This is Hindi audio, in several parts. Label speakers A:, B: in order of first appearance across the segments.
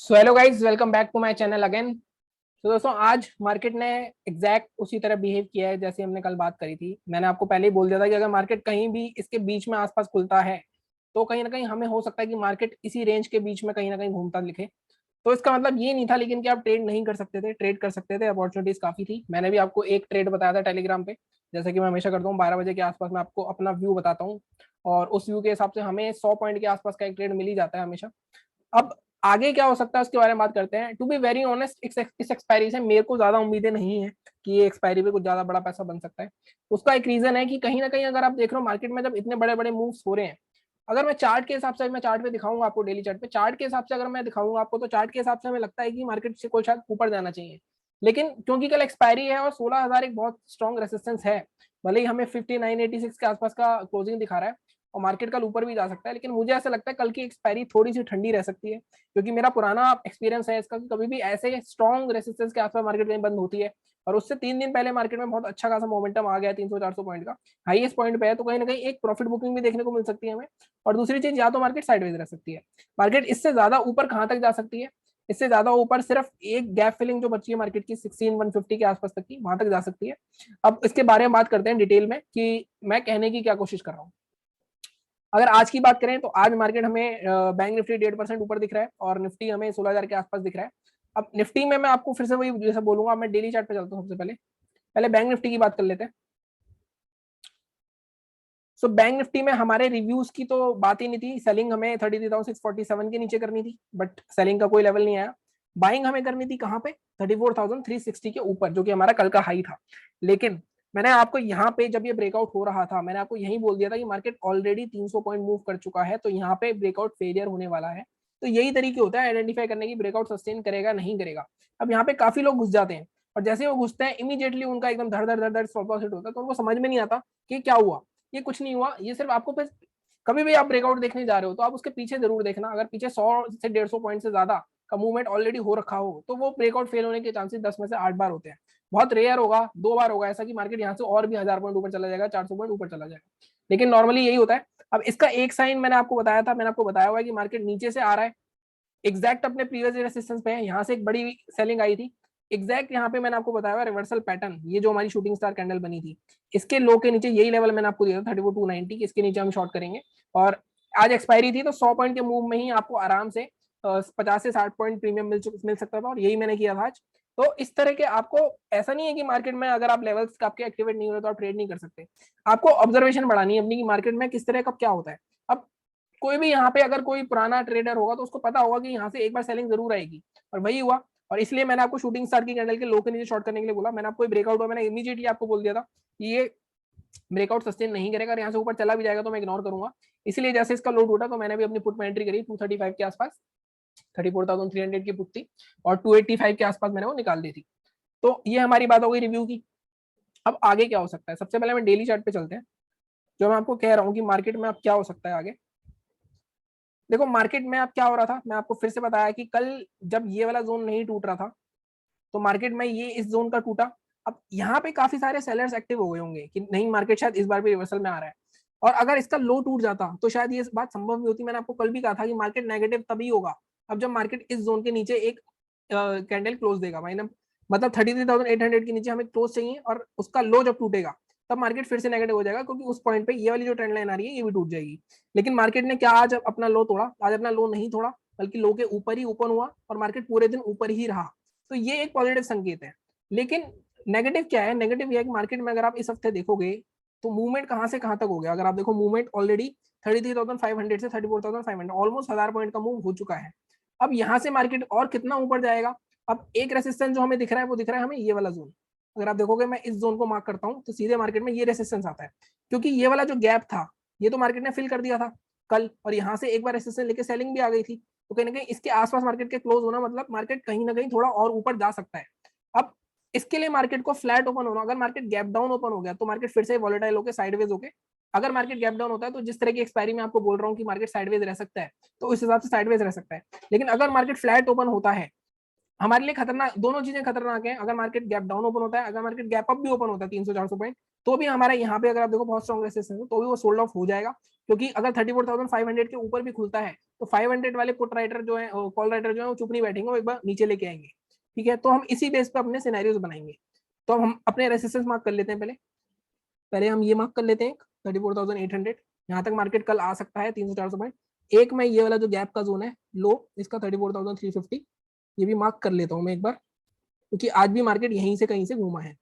A: So hello guys, welcome back to my channel again. तो दोस्तों, आज मार्केट ने एग्जैक्ट उसी तरह बिहेव किया है जैसे हमने कल बात करी थी। मैंने आपको पहले ही बोल दिया था कि अगर मार्केट कहीं भी इसके बीच में आसपास खुलता है तो कहीं ना कहीं हमें हो सकता है कि मार्केट इसी रेंज के बीच में कहीं ना कहीं घूमता दिखे। तो इसका मतलब ये नहीं था लेकिन कि आप ट्रेड नहीं कर सकते थे, ट्रेड कर सकते थे, अपॉर्चुनिटीज काफी थी। मैंने भी आपको एक ट्रेड बताया था टेलीग्राम पे, जैसे कि मैं हमेशा करता हूँ 12 बजे के आसपास मैं आपको अपना व्यू बताता हूँ और उस व्यू के हिसाब से हमें 100 पॉइंट के आसपास का एक ट्रेड मिल ही जाता है हमेशा। अब आगे क्या हो सकता है उसके बारे में बात करते हैं। टू बी वेरी ऑनेस्ट, इस एक्सपायरी से मेरे को ज्यादा उम्मीदें नहीं है कि ये एक्सपायरी पे कुछ ज्यादा बड़ा पैसा बन सकता है। उसका एक रीजन है कि कहीं ना कहीं अगर आप देख रहे हो मार्केट में जब इतने बड़े बड़े मूव्स हो रहे हैं, अगर मैं चार्ट के हिसाब से, मैं चार्ट पे दिखाऊंगा आपको, डेली चार्ट पे, चार्ट के हिसाब से अगर मैं दिखाऊंगा आपको, तो चार्ट के हिसाब से हमें लगता है कि मार्केट से कोई शायद ऊपर जाना चाहिए। लेकिन क्योंकि कल एक्सपायरी है और 16,000 एक बहुत स्ट्रॉन्ग रेसिस्टेंस है, भले ही हमें 5986 के आसपास का क्लोजिंग दिखा रहा है और मार्केट कल ऊपर भी जा सकता है, लेकिन मुझे ऐसा लगता है कल की एक्सपायरी थोड़ी सी ठंडी रह सकती है। क्योंकि मेरा पुराना एक्सपीरियंस है इसका कि कभी भी ऐसे स्ट्रॉन्ग रेसिस्टेंस के आसपास मार्केट कहीं बंद होती है और उससे 3 दिन पहले मार्केट में बहुत अच्छा खासा मोमेंटम आ गया, 300-400 पॉइंट का हाईएस्ट पॉइंट पे है, तो कहीं ना कहीं एक प्रॉफिट बुकिंग भी देखने को मिल सकती है हमें। और दूसरी चीज, या तो मार्केट साइडवेज रह सकती है। मार्केट इससे ज्यादा ऊपर कहां तक जा सकती है? इससे ज्यादा ऊपर सिर्फ एक गैप फिलिंग जो बची है मार्केट की 16,150 के आसपास तक की, वहां तक जा सकती है। अब इसके बारे में बात करते हैं डिटेल में कि मैं कहने की क्या कोशिश कर रहा हूँ। अगर आज की बात करें तो आज मार्केट हमें बैंक निफ्टी 1.5% ऊपर दिख रहा है और निफ्टी हमें 16,000 के आसपास दिख रहा है। अब निफ्टी में मैं आपको फिर से वही जैसा बोलूंगा, मैं डेली चार्ट पे चलता हूँ। सबसे पहले पहले बैंक निफ्टी की बात कर लेते हैं। सो बैंक निफ्टी में हमारे रिव्यूज की तो बात ही नहीं थी। सेलिंग हमें 33,647 के नीचे करनी थी, बट सेलिंग का कोई लेवल नहीं आया। बाइंग हमें करनी थी कहाँ पे? 34,360 के ऊपर, जो कि हमारा कल का हाई था। लेकिन मैंने आपको यहाँ पे जब ये ब्रेकआउट हो रहा था, मैंने आपको यही बोल दिया था कि मार्केट ऑलरेडी 300 पॉइंट मूव कर चुका है, तो यहाँ पे ब्रेकआउट फेलियर होने वाला है। तो यही तरीके होता है आइडेंटिफाई करने की, ब्रेकआउट सस्टेन करेगा नहीं करेगा। अब यहाँ पे काफी लोग घुस जाते हैं और जैसे वो घुसते हैं इमीडिएटली उनका एकदम धड़ धड़ धड़ धड़ स्टॉप लॉस हिट होता है, तो उनको समझ में नहीं आता कि क्या हुआ। ये कुछ नहीं हुआ, ये सिर्फ आपको कभी भी आप ब्रेकआउट देखने जा रहे हो तो आप उसके पीछे जरूर देखना। अगर पीछे 100 से 150 पॉइंट से ज्यादा का मूवमेंट ऑलरेडी हो रखा हो तो वो ब्रेकआउट फेल होने के चांसेस 10 में से 8 बार होते हैं। बहुत रेयर होगा, 2 बार होगा ऐसा कि मार्केट यहाँ से और भी 1,000 पॉइंट ऊपर चला जाएगा, 400 पॉइंट ऊपर चला जाएगा, लेकिन नॉर्मली यही होता है। अब इसका एक साइन मैंने आपको बताया था, मैंने आपको बताया हुआ है कि मार्केट नीचे से आ रहा है, एग्जैक्ट अपने प्रीवियस रेसिस्टेंस पे है, यहाँ से एक बड़ी सेलिंग आई थी। एग्जैक्ट यहाँ पे मैंने आपको बताया हुआ रिवर्सल पैटर्न, ये जो हमारी शूटिंग स्टार कैंडल बनी थी, इसके लो के नीचे यही लेवल मैंने आपको दिया था 34,290, इसके नीचे हम शॉर्ट करेंगे। और आज एक्सपायरी थी तो 100 पॉइंट के मूव में ही आपको आराम से 50 से 60 पॉइंट प्रीमियम मिल सकता था और यही मैंने किया था आज। तो इस तरह के आपको, ऐसा नहीं है कि मार्केट में अगर आप लेवल्स आपके एक्टिवेट नहीं हो रहे तो आप ट्रेड नहीं कर सकते। आपको ऑब्जर्वेशन बढ़ानी है अपनी कि मार्केट में किस तरह का क्या होता है। अब कोई भी यहाँ पे अगर कोई पुराना ट्रेडर होगा तो उसको पता होगा कि यहाँ से एक बार सेलिंग जरूर आएगी, और वही हुआ। और इसलिए मैंने आपको शूटिंग स्टार की कैंडल के लो के नीचे शॉर्ट करने के लिए बोला। मैंने आपको ब्रेकआउट हुआ, मैंने इमीडिएटली आपको बोल दिया था कि ये ब्रेकआउट सस्टेन नहीं करेगा और यहाँ से ऊपर चला भी जाएगा तो मैं इग्नोर करूंगा। इसलिए जैसे इसका लो टूटा तो मैंने भी अपनी पुट में एंट्री करी 235 के आसपास, 34,300 की पुट थी और 285 के आसपास मैंने वो निकाल दी थी। तो ये हमारी बात हो गई रिव्यू की। अब आगे क्या हो सकता है, सबसे पहले मैं डेली चार्ट पे चलते हैं, जो मैं आपको कह रहा हूँ कि मार्केट में अब क्या हो सकता है आगे। देखो मार्केट में अब क्या हो रहा था, मैं आपको फिर से बताया कि कल जब ये वाला जोन नहीं टूट रहा था तो मार्केट में ये इस जोन का टूटा। अब यहाँ पे काफी सारे सेलर्स एक्टिव हो गए होंगे कि नहीं मार्केट शायद इस बार भी रिवर्सल में आ रहा है, और अगर इसका लो टूट जाता तो शायद ये बात संभव भी होती। मैंने आपको कल भी कहा था कि मार्केट नेगेटिव तभी होगा अब जब मार्केट इस जोन के नीचे एक कैंडल क्लोज देगा, मतलब 33,800 के नीचे हमें क्लोज चाहिए और उसका लो जब टूटेगा तब मार्केट फिर से नेगेटिव हो जाएगा, क्योंकि उस पॉइंट पे ये वाली जो ट्रेंड लाइन आ रही है ये भी टूट जाएगी। लेकिन मार्केट ने क्या आज अपना लो तोड़ा? आज अपना लो नहीं तोड़ा, बल्कि लो के ऊपर ही ओपन हुआ और मार्केट पूरे दिन ऊपर ही रहा। तो ये एक पॉजिटिव संकेत है। लेकिन नेगेटिव क्या है? नेगेटिव ये है कि मार्केट में अगर आप इस हफ्ते देखोगे तो मूवमेंट कहां से कहां तक हो गया। अगर आप देखो मूवमेंट ऑलरेडी 33,500 से 34,500, ऑलमोस्ट 1,000 पॉइंट का मूव हो चुका है। अब यहां से मार्केट और कितना ऊपर जाएगा? अब एक रेसिस्टेंस जो हमें दिख रहा है वो दिख रहा है हमें ये वाला जोन। अगर आप देखोगे मैं इस जोन को मार्क करता हूं तो सीधे मार्केट में ये रेसिस्टेंस आता है, क्योंकि ये वाला जो गैप था ये तो मार्केट ने फिल कर दिया था कल, और यहाँ से एक बार रेसिस्टेंस लेके सेलिंग भी आ गई थी। तो कहीं ना कहीं इसके आसपास मार्केट के क्लोज होना मतलब मार्केट कहीं ना कहीं थोड़ा और ऊपर जा सकता है। अब इसके लिए मार्केट को फ्लैट ओपन होना, अगर मार्केट गैप डाउन ओपन हो गया तो मार्केट फिर से वॉलेटाइल होकर साइडवेज होके, अगर मार्केट गैप डाउन होता है तो जिस तरह की एक्सपायरी में आपको बोल रहा हूँ कि मार्केट साइडवेज रह सकता है तो उस हिसाब से साइडवेज रह सकता है। लेकिन अगर मार्केट फ्लैट ओपन होता है, हमारे लिए खतरनाक, दोनों चीजें खतरनाक है। अगर मार्केट गैप डाउन ओपन होता है, अगर मार्केट गैप अप भी ओपन होता है 300-400 पॉइंट, तो भी हमारा यहाँ पे अगर आप देखो बहुत स्ट्रॉन्ग रेसिस्टेंस है तो भी वो सोल्ड ऑफ हो जाएगा, क्योंकि अगर 34,500 के ऊपर भी खुलता है तो 500 वाले पुट राइटर जो है, कॉल राइटर जो है वो चुप नहीं बैठेंगे, वो एक बार नीचे लेके आएंगे। ठीक है, तो हम इसी बेस पे अपने सिनेरियोज बनाएंगे। तो हम अपने रेसिस्टेंस मार्क कर लेते हैं। पहले पहले हम ये मार्क कर लेते हैं 34,800, यहाँ तक मार्केट कल आ सकता है 300-400 पॉइंट। एक मैं ये वाला जो गैप का जोन है लो इसका 34,350, ये भी मार्क कर लेता हूँ मैं एक बार, क्योंकि आज भी मार्केट यहीं से कहीं से घूमा है।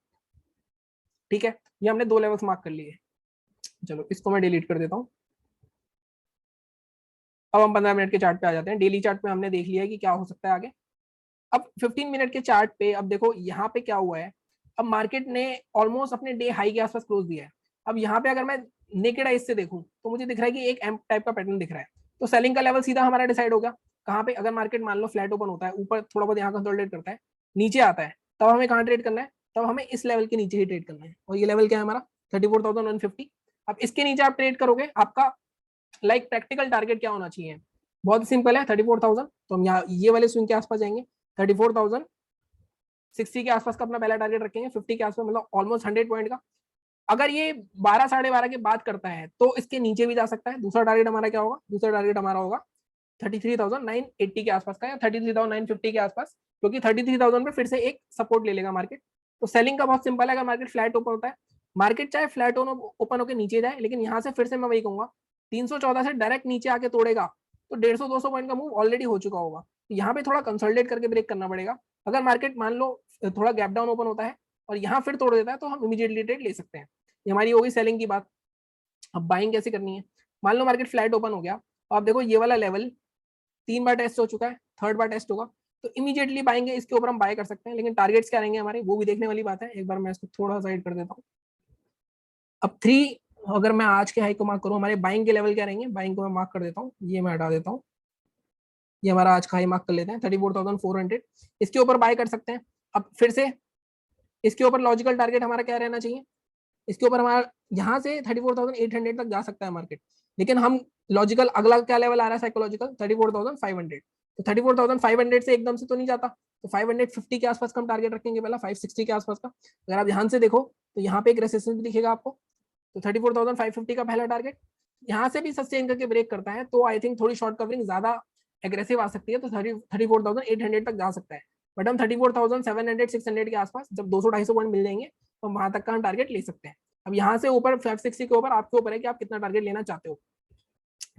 A: ठीक है, ये हमने 2 लेवल्स मार्क कर लिए। चलो इसको मैं डिलीट कर देता हूँ। अब हम 15 मिनट के चार्ट पे आ जाते हैं। डेली चार्ट पे हमने देख लिया है कि क्या हो सकता है आगे। अब 15 मिनट के चार्ट पे अब देखो यहाँ पे क्या हुआ है। अब मार्केट ने ऑलमोस्ट अपने डे हाई के आसपास क्लोज दिया है। अब यहाँ पे अगर मैं नेकेड आइज से देखूं तो मुझे दिख रहा है कि एक एम टाइप का पैटर्न दिख रहा है। तो सेलिंग का लेवल सीधा हमारा डिसाइड होगा कहाँ पे। अगर मार्केट मान लो फ्लैट ओपन होता है, ऊपर थोड़ा बहुत यहाँ कंसोलिडेट करता है, नीचे आता है, तब हमें कहाँ ट्रेड करना है? तब हमें इस लेवल के नीचे ही ट्रेड करना है। और ये लेवल क्या है हमारा? 34,150। अब इसके नीचे आप ट्रेड करोगे, आपका लाइक प्रैक्टिकल टारगेट क्या होना चाहिए? बहुत सिंपल है, 34,000। तो हम यहाँ ये वाले स्विंग के आसपास जाएंगे, 34,060 के आसपास का अपना पहला टारगेट रखेंगे, 50 के आसपास, मतलब ऑलमोस्ट 100 पॉइंट का। अगर ये 12 साढ़े 12 के बाद करता है तो इसके नीचे भी जा सकता है। दूसरा टारगेट हमारा क्या होगा? दूसरा टारगेट हमारा होगा 33,980 के आसपास का, या 33,950 के आसपास, क्योंकि 33,000 पे फिर से एक सपोर्ट ले लेगा मार्केट। तो सेलिंग का बहुत सिंपल है, अगर मार्केट फ्लैट ओपन होता है, मार्केट चाहे फ्लैट ओपन होकर नीचे जाए, लेकिन यहाँ से फिर से मैं वही कहूंगा 314 से डायरेक्ट नीचे आके तोड़ेगा तो 150-200 पॉइंट का मूव ऑलरेडी हो चुका होगा। तो यहाँ पे थोड़ा कंसोलिडेट करके ब्रेक करना पड़ेगा। अगर मार्केट मान लो थोड़ा गैप डाउन ओपन होता है और यहाँ फिर तोड़ देता है तो हम इमीडिएटली ट्रेड ले सकते हैं। ये हमारी होगी सेलिंग की बात। अब बाइंग कैसे करनी है? मान लो मार्केट फ्लैट ओपन हो गया, तो आप देखो ये वाला लेवल 3 बार टेस्ट हो चुका है, थर्ड बार टेस्ट होगा, तो इमीडिएटली बाइंग इसके ऊपर हम बाय कर सकते हैं। लेकिन टारगेट्स क्या रहेंगे हमारे, वो भी देखने वाली बात है। एक बार मैं इसको थोड़ा साइड कर देता हूँ। अब 3, अगर मैं आज के हाई को मार्क करूँ, हमारे बाइंग के लेवल क्या रहेंगे? बाइंग को मैं मार्क कर देता हूँ, ये मैं हटा देता हूँ, ये हमारा आज का हाई मार्क कर लेते हैं 34,400। इसके ऊपर बाय कर सकते हैं। अब फिर से इसके ऊपर लॉजिकल टारगेट हमारा क्या रहना चाहिए? इसके ऊपर हमारा यहाँ से 34,800 तक जा सकता है मार्केट, लेकिन हम लॉजिकल अगला क्या लेवल आ रहा है साइकोलॉजिकल? 34,500। तो 34,500 से एकदम से तो नहीं जाता, तो 550 के आसपास का हम टारगेट रखेंगे पहला, 560 के आसपास का। अगर आप ध्यान से देखो तो यहाँ पे एक रेसिस्टेंस भी दिखेगा आपको। तो 34,550 का पहला टारगेट यहाँ से भी सस्टेन करके ब्रेक करता है तो आई थिंक थोड़ी शॉर्ट कवरिंग ज्यादा एग्रेसिव आ सकती है, तो 34,800 तक जा सकता है। बट हम 34,700-600 के आसपास जब 200-250 पॉइंट मिल जाएंगे तो वहां तक का हम टारगेट ले सकते हैं। अब यहाँ से ऊपर 560 के ऊपर आपके ऊपर है कि आप कितना टारगेट लेना चाहते हो।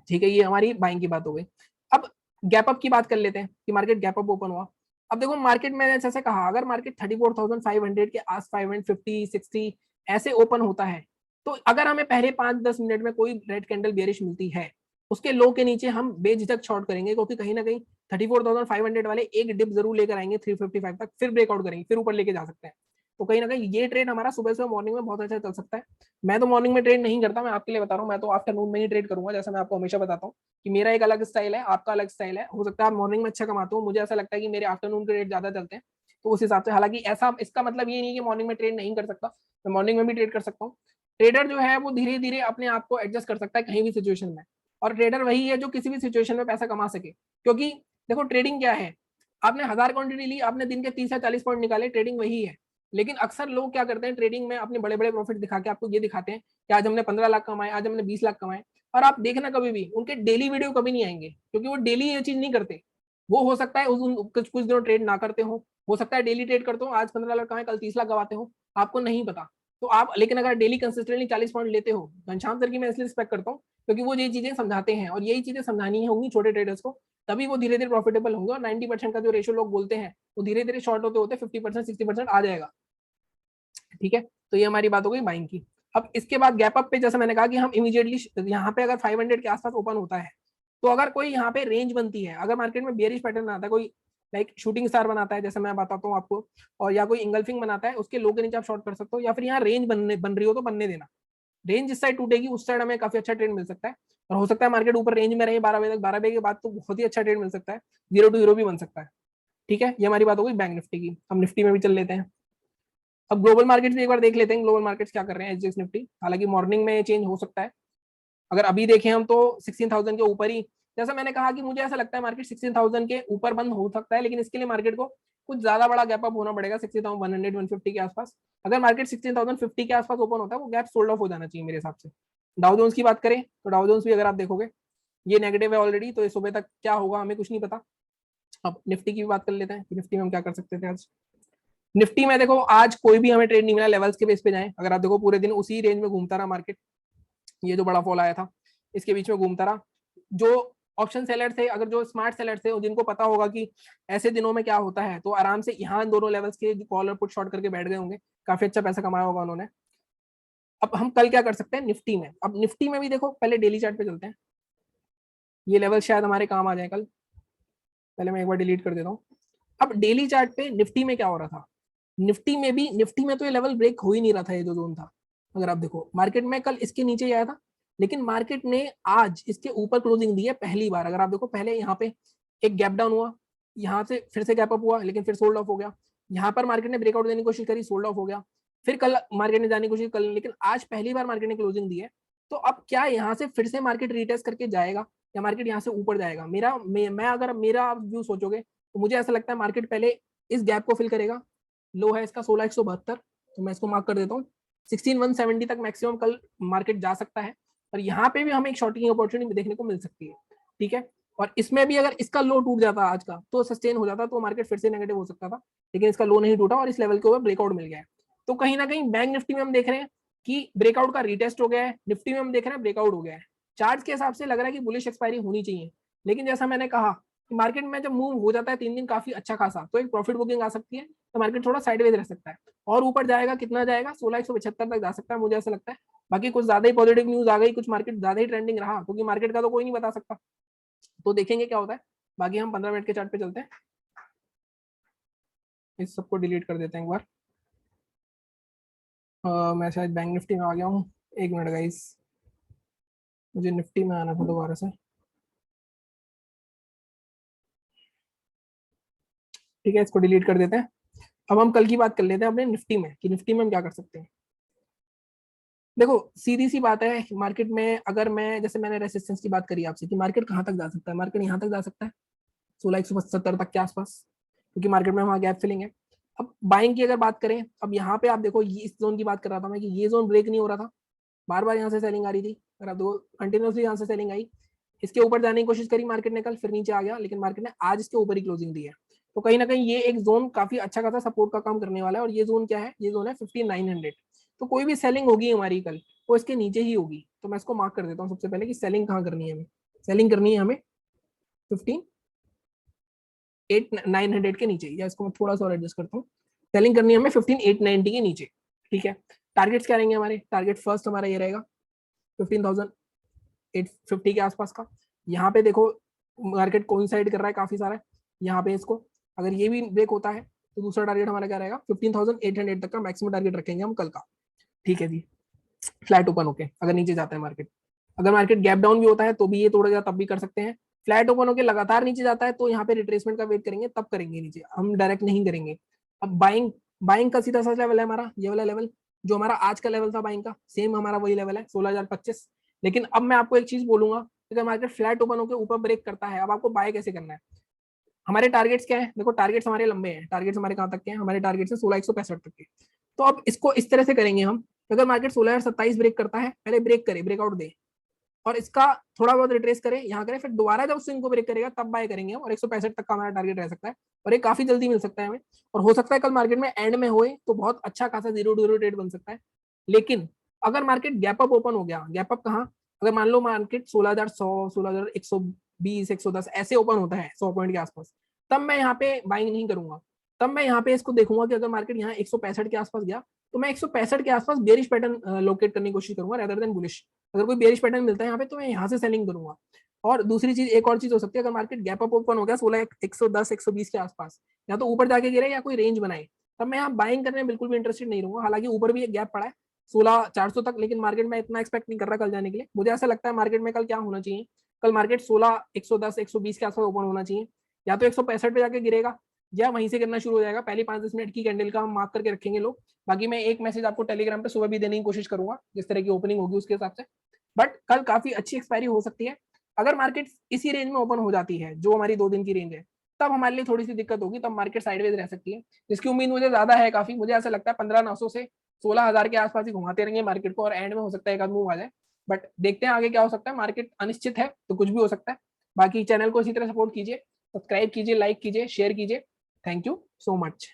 A: ठीक है, ये हमारी बाइंग की बात हो गई। अब गैप अप की बात कर लेते हैं कि मार्केट गैप अप ओपन हुआ। अब देखो मार्केट में जैसे कहा, अगर मार्केट 34,500 के आस 550-60 ऐसे ओपन होता है, तो अगर हमें पहले 5-10 मिनट में कोई रेड कैंडल बेयरिश मिलती है, उसके लो के नीचे हम बेझिझक शॉर्ट करेंगे, क्योंकि कहीं ना कहीं 34,500 वाले एक डिप जरूर लेकर आएंगे 355 तक, फिर ब्रेकआउट करेंगे, फिर ऊपर लेके जा सकते हैं। तो कहीं ना कहीं ये ट्रेड हमारा सुबह सुबह मॉर्निंग में बहुत अच्छा चल सकता है। मैं तो मॉर्निंग में ट्रेड नहीं करता, मैं आपके लिए बता रहा हूँ, मैं तो आफ्टरनून में ही ट्रेड करूंगा। जैसा मैं आपको हमेशा बताता हूँ कि मेरा एक अलग स्टाइल है, आपका अलग स्टाइल है। हो सकता है आप मॉर्निंग में अच्छा कमाते हो, मुझे ऐसा लगता है कि मेरे आफ्टरनून के ट्रेड ज्यादा चलते हैं। तो उस हिसाब से, हालांकि ऐसा इसका मतलब ये नहीं कि मॉर्निंग में ट्रेड नहीं कर सकता, मैं मॉर्निंग में भी ट्रेड कर सकता हूँ। ट्रेडर जो है वो धीरे धीरे अपने आप को एडजस्ट कर सकता है कहीं भी सिचुएशन में, और ट्रेडर वही है जो किसी भी सिचुएशन में पैसा कमा सके। क्योंकि देखो ट्रेडिंग क्या है, आपने 1000 क्वांटिटी ली, आपने दिन के 30 या 40 पॉइंट निकाले, ट्रेडिंग वही है। लेकिन अक्सर लोग क्या करते हैं ट्रेडिंग में, अपने बड़े बड़े प्रॉफिट दिखा के आपको ये दिखाते हैं कि आज हमने 15 लाख कमाए, आज हमने 20 लाख कमाए। और आप देखना कभी भी उनके डेली वीडियो कभी नहीं आएंगे, क्योंकि वो डेली ये चीज नहीं करते। वो हो सकता है कुछ दिनों ट्रेड ना करते हो सकता है डेली ट्रेड करते हो, आज 15 लाख कमाए, कल 30 लाख गवाते हो, आपको नहीं पता। तो आप लेकिन अगर डेली कंसिस्टेंटली 40 पॉइंट लेते हो, घनश्याम सर की मैं इसलिए रिस्पेक्ट करता हूँ क्योंकि वो ये चीजें समझाते हैं, और यही चीजें समझानी होंगी छोटे ट्रेडर्स को, तभी वो धीरे धीरे प्रॉफिटेबल होंगे। और 90% का जो रेशियो लोग बोलते हैं वो धीरे धीरे शॉर्ट होते होते 50% 60% आ जाएगा। ठीक है, तो ये हमारी बात हो गई बाइंग की। अब इसके बाद गैप अप पे जैसे मैंने कहा कि हम इमीडिएटली यहाँ पे अगर 500 के आसपास ओपन होता है, तो अगर कोई यहाँ पे रेंज बनती है, अगर मार्केट में बेयरिश पैटर्न आता है, कोई लाइक शूटिंग स्टार बनाता है जैसे मैं बताता हूँ आपको, और या कोई इंगल्फिंग बनाता है, उसके लो के नीचे आप शॉर्ट कर सकते हो, या फिर यहाँ रेंज बन रही हो तो बनने देना। रेंज जिस साइड टूटेगी उस साइड हमें काफी अच्छा ट्रेड मिल सकता है, और हो सकता है मार्केट ऊपर रेंज में रहे 12 बजे तक, 12 बजे के बाद तो बहुत ही अच्छा ट्रेड मिल सकता है, 0 to 0 भी बन सकता है। ठीक है, ये हमारी बात हो गई बैंक निफ्टी की। हम निफ्टी में भी चल लेते हैं। अब ग्लोबल मार्केट्स भी एक बार देख लेते हैं, ग्लोबल मार्केट्स क्या कर रहे हैं एसजीएक्स निफ्टी। हालांकि मॉर्निंग में चेंज हो सकता है, अगर अभी देखें हम तो 16,000 के ऊपर ही, जैसा मैंने कहा कि मुझे ऐसा लगता है मार्केट 16,000 के ऊपर बंद हो सकता है, लेकिन इसके लिए मार्केट को कुछ ज्यादा बड़ा गैप अप होना पड़ेगा 16,100-150 के आसपास। अगर मार्केट 16,050 के आसपास ओपन होता है, वो गैप सोल्ड ऑफ हो जाना चाहिए मेरे हिसाब से। डाउ जोन्स की बात करें तो डाउ जोन्स भी अगर आप देखोगे ये नेगेटिव है ऑलरेडी, तो ये सुबह तक क्या होगा हमें कुछ नहीं पता। अब निफ्टी की भी बात कर लेते हैं कि निफ्टी में हम क्या कर सकते थे आज। निफ्टी में देखो आज कोई भी हमें ट्रेड नहीं मिला लेवल्स के बेस पे जाए। अगर आप देखो पूरे दिन उसी रेंज में घूमता रहा मार्केट, ये जो बड़ा फॉल आया था इसके बीच में घूमता रहा। जो ऑप्शन सेलर थे, अगर जो स्मार्ट सेलर थे जिनको पता होगा कि ऐसे दिनों में क्या होता है, तो आराम से यहाँ दोनों लेवल्स के कॉल और पुट शॉर्ट करके बैठ गए होंगे, काफी अच्छा पैसा कमाया होगा उन्होंने। अब हम कल क्या कर सकते हैं निफ्टी में। अब निफ्टी में भी देखो पहले डेली चार्ट पे चलते हैं, ये लेवल शायद हमारे काम आ जाए कल। पहले मैं एक बार डिलीट कर देता हूँ। अब डेली चार्ट पे निफ्टी में क्या हो रहा था, निफ्टी में तो ये लेवल ब्रेक हो ही नहीं रहा था, ये जो जोन था। अगर आप देखो मार्केट में कल इसके नीचे ही आया था, लेकिन मार्केट ने आज इसके ऊपर क्लोजिंग दी है पहली बार। अगर आप देखो पहले यहाँ पे एक गैप डाउन हुआ, यहाँ से फिर से गैप अप हुआ, लेकिन फिर सोल्ड ऑफ हो गया। यहाँ पर मार्केट ने ब्रेकआउट देने की कोशिश करी, सोल्ड ऑफ हो गया। फिर कल मार्केट ने जाने की कोशिश करी, लेकिन आज पहली बार मार्केट ने क्लोजिंग दी है। तो अब क्या यहाँ से फिर से मार्केट रिटेस्ट करके जाएगा या मार्केट यहाँ से ऊपर जाएगा? मैं अगर मेरा व्यू सोचोगे तो मुझे ऐसा लगता है मार्केट पहले इस गैप को फिल करेगा। लो है इसका 16,172, तो मैं इसको मार्क कर देता हूँ। 16,170 तक मैक्सिमम कल मार्केट जा सकता है, और यहाँ पे भी हमें एक शॉर्टिंग अपॉर्चुनिटी देखने को मिल सकती है। ठीक है, और इसमें भी अगर इसका लो टूट जाता आज का तो सस्टेन हो जाता, तो मार्केट फिर से नेगेटिव हो सकता था, लेकिन इसका लो नहीं टूटा और इस लेवल के ऊपर ब्रेकआउट मिल गया है। तो कहीं ना कहीं बैंक निफ्टी में हम देख रहे हैं कि ब्रेकआउट का रिटेस्ट हो गया है, निफ्टी में हम देख रहे हैं ब्रेकआउट हो गया है। चार्ट के हिसाब से लग रहा है कि बुलिश एक्सपायरी होनी चाहिए, लेकिन जैसा मैंने कहा मार्केट में जब मूव हो जाता है 3 दिन काफी अच्छा खासा, तो एक प्रॉफिट बुकिंग आ सकती है, तो मार्केट थोड़ा साइडवेज रह सकता है। और ऊपर जाएगा, कितना जाएगा, 16,175 तक जा सकता है, मुझे ऐसा लगता है। बाकी कुछ ज्यादा ही पॉजिटिव न्यूज आ गई, कुछ मार्केट ज्यादा ही ट्रेंडिंग रहा, क्योंकि मार्केट का तो कोई नहीं बता सकता, तो देखेंगे क्या होता है। बाकी हम 15 मिनट के चार्ट पे चलते हैं, इस सबको डिलीट कर देते हैं एक बार। मैं शायद बैंक निफ्टी में आ गया हूँ, एक मिनट गाइस, मुझे निफ्टी में आना था दोबारा से। ठीक है, इसको डिलीट कर देते हैं। अब हम कल की बात कर लेते हैं अपने निफ्टी में, कि निफ्टी में हम क्या कर सकते हैं। देखो सीधी सी बात है, मार्केट में अगर मैं, जैसे मैंने रेसिस्टेंस की बात करी आपसे कि मार्केट कहाँ तक जा सकता है, मार्केट यहाँ तक जा सकता है 16,170 तक के आसपास, क्योंकि मार्केट में वहाँ गैप फिलिंग है। अब बाइंग की अगर बात करें, अब यहाँ पे आप देखो इस जोन की बात कर रहा था मैं कि ये जोन ब्रेक नहीं हो रहा था, बार बार यहाँ से सेलिंग आ रही थी। अगर आप देखो कंटिन्यूसली यहाँ से सेलिंग आई, इसके ऊपर जाने की कोशिश करी मार्केट ने कल, फिर नीचे आ गया, लेकिन मार्केट ने आज इसके ऊपर ही क्लोजिंग दी है। तो कहीं ना कहीं ये एक जोन काफी अच्छा खासा सपोर्ट का काम करने वाला है, और ये जोन क्या है, ये जोन है 15,900। तो कोई भी सेलिंग होगी हमारी कल, वो इसके नीचे ही होगी। तो मैं इसको मार्क कर देता हूँ सबसे पहले कि सेलिंग कहाँ करनी है हमें। सेलिंग करनी है हमें 15,900 के नीचे, या इसको मैं थोड़ा सा और एडजस्ट करता हूँ। सेलिंग करनी है हमें 15,890 के नीचे। ठीक है, टारगेट्स क्या रहेंगे हमारे, टारगेट फर्स्ट हमारा ये रहेगा 15,850 के आसपास का। यहाँ पे देखो मार्केट कोइंसाइड कर रहा है काफी सारा, यहाँ पे इसको अगर ये भी ब्रेक होता है तो दूसरा टारगेट हमारा क्या रहेगा, 15,800 तक का मैक्सिमम टारगेट रखेंगे हम कल का। ठीक है जी, फ्लैट ओपन होके अगर नीचे जाता है मार्केट, अगर मार्केट गैप डाउन भी होता है तो भी ये तोड़ेगा तब भी कर सकते हैं। फ्लैट ओपन होकर लगातार नीचे जाता है तो यहाँ पे रिट्रेसमेंट का वेट करेंगे, तब करेंगे नीचे, हम डायरेक्ट नहीं करेंगे। अब बाइंग, बाइंग का सीधा सा लेवल है हमारा ये वाला लेवल, जो हमारा आज का लेवल था बाइंग का, सेम हमारा वही लेवल है 16,025। लेकिन अब मैं आपको एक चीज बोलूंगा, अगर मार्केट फ्लैट ओपन होकर ऊपर ब्रेक करता है, अब आपको बाय कैसे करना है। हमारे टारगेट्स क्या है, देखो टारगेट्स हमारे लंबे हैं, टारगेट्स हमारे कहाँ तक के हैं, हमारे टारगेट्स है 16,165 तक के। तो अब इसको इस तरह से करेंगे हम, अगर मार्केट 16,027 ब्रेक करता है, पहले ब्रेक करे, ब्रेकआउट दे, और इसका थोड़ा बहुत रिट्रेस करे, यहाँ करे, फिर दोबारा जब स्विंग को ब्रेक करेगा तब बाय करेंगे हम, और 165 तक का हमारा टारगेट रह सकता है, और ये काफी जल्दी मिल सकता है हमें। और हो सकता है कल मार्केट में एंड में होए तो बहुत अच्छा खासा 0 ट्रेड बन सकता है। लेकिन अगर मार्केट गैप अप ओपन हो गया, गैप अप कहाँ, अगर मान लो मार्केट 16,100, 16,120, 110 ऐसे ओपन होता है 100 पॉइंट के आसपास, तब मैं यहाँ पे बाइंग नहीं करूंगा। तब मैं यहाँ पे इसको देखूंगा कि अगर मार्केट यहाँ 165 के आसपास गया, तो मैं 165 के आसपास बेरिश पैटर्न लोकेट करने की कोशिश करूंगा रेदर देन बुलिश। अगर कोई बेरिश पैटर्न मिलता है यहाँ पे तो मैं यहाँ से सेलिंग करूंगा। और दूसरी चीज, एक और चीज हो सकती है, अगर मार्केट गैप अप ओपन हो गया 16,110, 120 के आसपास, या तो ऊपर जाके गिरे या कोई रेंज बनाए, तब मैं यहाँ बाइंग करने में बिल्कुल भी इंटरेस्टेड नहीं रहूंगा। हालांकि ऊपर भी एक गैप पड़ा है 16,400 तक, लेकिन मार्केट में इतना एक्सपेक्ट नहीं कर रहा कल जाने के लिए। मुझे ऐसा लगता है मार्केट में कल क्या होना चाहिए, कल मार्केट 16,110, 120 के आसपास ओपन होना चाहिए, या तो 165 पे जाके गिरेगा, या वहीं से गिरना शुरू हो जाएगा। पहली 5-10 मिनट की कैंडल का हम मार्क करके रखेंगे लोग। बाकी मैं एक मैसेज आपको टेलीग्राम पे सुबह भी देने की कोशिश करूंगा, जिस तरह की ओपनिंग होगी उसके हिसाब से। बट कल काफी अच्छी एक्सपायरी हो सकती है। अगर मार्केट इसी रेंज में ओपन हो जाती है जो हमारी 2 दिन की रेंज है, तब हमारे लिए थोड़ी सी दिक्कत होगी, तब मार्केट साइडवेज रह सकती है, जिसकी उम्मीद मुझे ज्यादा है काफी। मुझे ऐसा लगता है 15,900 से 16,000 के आसपास ही घुमाते रहेंगे मार्केट को, और एंड में हो सकता है एक आध मूव आ जाए। बट देखते हैं आगे क्या हो सकता है, मार्केट अनिश्चित है तो कुछ भी हो सकता है। बाकी चैनल को इसी तरह सपोर्ट कीजिए, सब्सक्राइब कीजिए, लाइक कीजिए, शेयर कीजिए। Thank you so much.